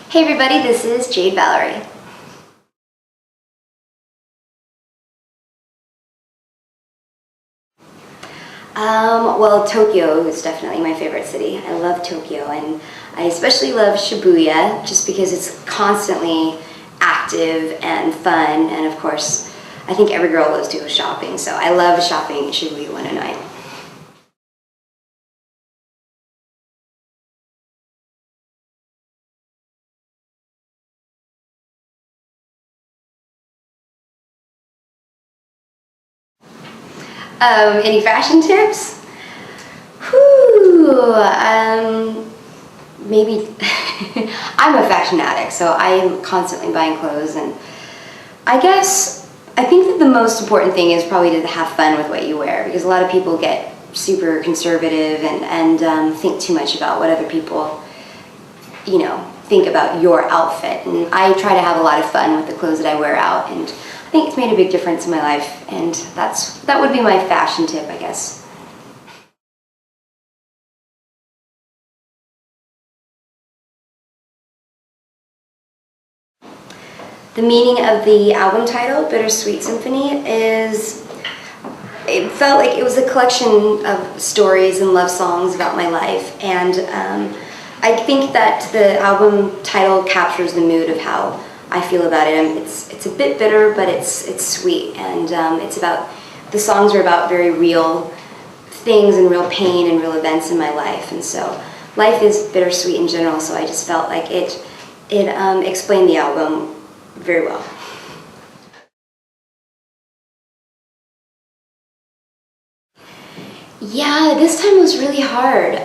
Hey everybody, this is Jade Valerie. Well, Tokyo is definitely my favorite city. I love Tokyo, and I especially love Shibuya just because it's constantly active and fun, and of course, I think every girl loves to go shopping, so I love shopping in Shibuya 109. Any fashion tips? Whew, maybe, I'm a fashion addict, so I'm constantly buying clothes, and I think that the most important thing is probably to have fun with what you wear, because a lot of people get super conservative and think too much about what other people, think about your outfit, and I try to have a lot of fun with the clothes that I wear out, and I think it's made a big difference in my life, and that would be my fashion tip, I guess. The meaning of the album title, Bittersweet Symphony, it felt like it was a collection of stories and love songs about my life, and I think that the album title captures the mood of how I feel about it. It's a bit bitter, but it's sweet, and the songs are about very real things and real pain and real events in my life, and so life is bittersweet in general, so I just felt like it explained the album very well. Yeah, this time was really hard.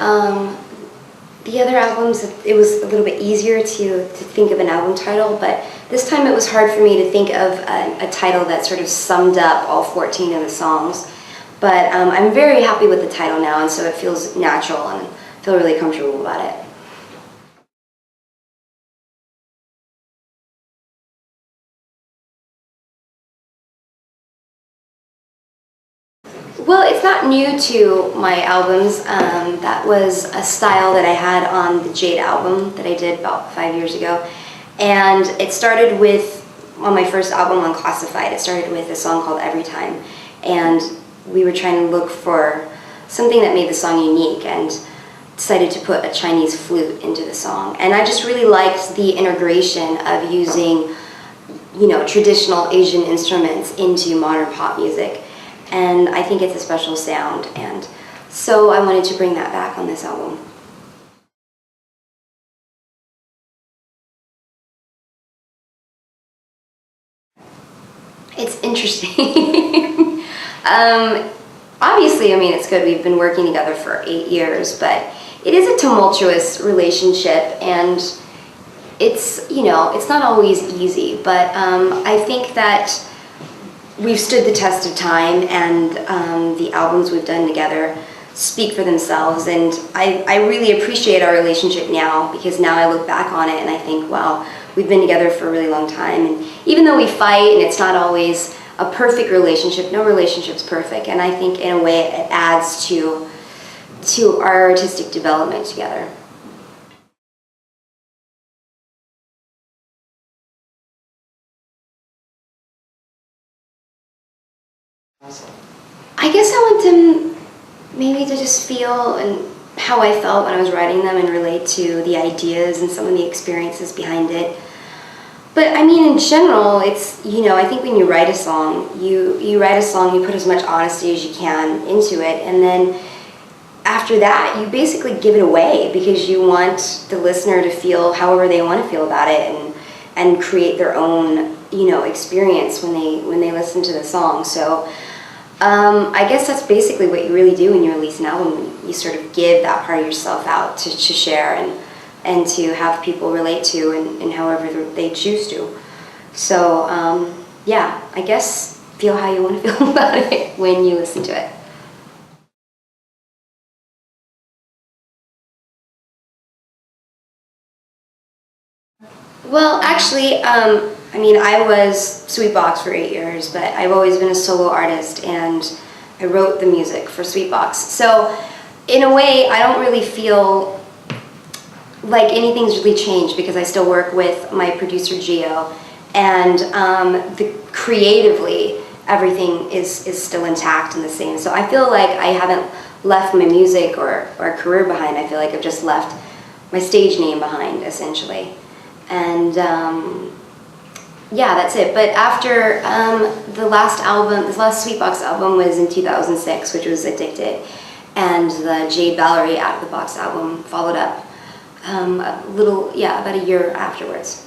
The other albums, it was a little bit easier to think of an album title, but this time it was hard for me to think of a title that sort of summed up all 14 of the songs. But I'm very happy with the title now, and so it feels natural, and I feel really comfortable about it. Well, it's not new to my albums. That was a style that I had on the Jade album that I did about 5 years ago. And it started with, on my first album, Unclassified, it started with a song called Every Time. And we were trying to look for something that made the song unique, and decided to put a Chinese flute into the song. And I just really liked the integration of using, traditional Asian instruments into modern pop music. And I think it's a special sound, and so I wanted to bring that back on this album. It's interesting. Obviously, it's good. We've been working together for 8 years, but it is a tumultuous relationship, and it's not always easy, but I think that we've stood the test of time, and the albums we've done together speak for themselves, and I really appreciate our relationship now, because now I look back on it and I think, wow, we've been together for a really long time, and even though we fight and it's not always a perfect relationship, no relationship's perfect, and I think in a way it adds to our artistic development together. I guess I want them maybe to just feel and how I felt when I was writing them, and relate to the ideas and some of the experiences behind it. But in general, it's, I think when you write a song, you write a song, you put as much honesty as you can into it, and then after that, you basically give it away, because you want the listener to feel however they want to feel about it, and create their own, experience when they listen to the song. So I guess that's basically what you really do when you release an album. You sort of give that part of yourself out to share, and to have people relate to in however they choose to. So yeah, I guess feel how you want to feel about it when you listen to it. Well, actually, I was Sweetbox for 8 years, but I've always been a solo artist, and I wrote the music for Sweetbox. So, in a way, I don't really feel like anything's really changed because I still work with my producer Gio, and creatively everything is still intact and the same. So I feel like I haven't left my music or career behind. I feel like I've just left my stage name behind, essentially. And yeah, that's it. But after the last album, this last Sweetbox album was in 2006, which was Addicted, and the Jade Valerie Out of the Box album followed up about a year afterwards.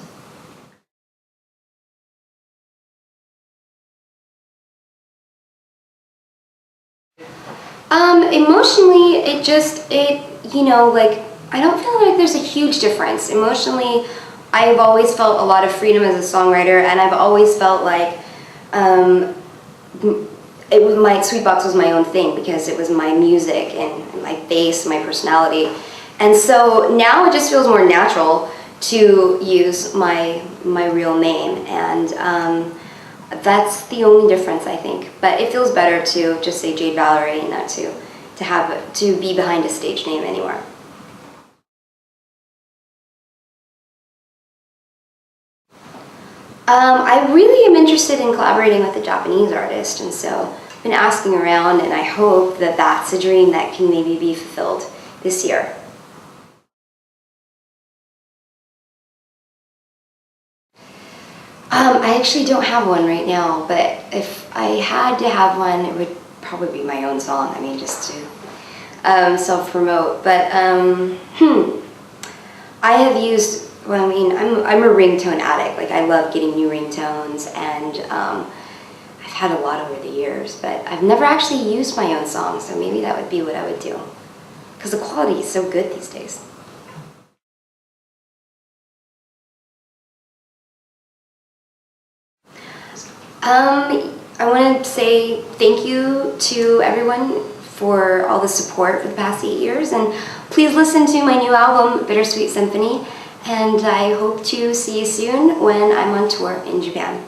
Emotionally, like, I don't feel like there's a huge difference. Emotionally, I've always felt a lot of freedom as a songwriter, and I've always felt like my Sweetbox was my own thing because it was my music and my face, my personality. And so now it just feels more natural to use my real name, and that's the only difference, I think. But it feels better to just say Jade Valerie and not to be behind a stage name anymore. I really am interested in collaborating with a Japanese artist, and so I've been asking around, and I hope that that's a dream that can maybe be fulfilled this year. I actually don't have one right now, but if I had to have one, it would probably be my own song. I mean, just to self-promote. But I have used. Well, I mean, I'm a ringtone addict. Like, I love getting new ringtones, and I've had a lot over the years. But I've never actually used my own song, so maybe that would be what I would do, because the quality is so good these days. I want to say thank you to everyone for all the support for the past 8 years, and please listen to my new album, Bittersweet Symphony, and I hope to see you soon when I'm on tour in Japan.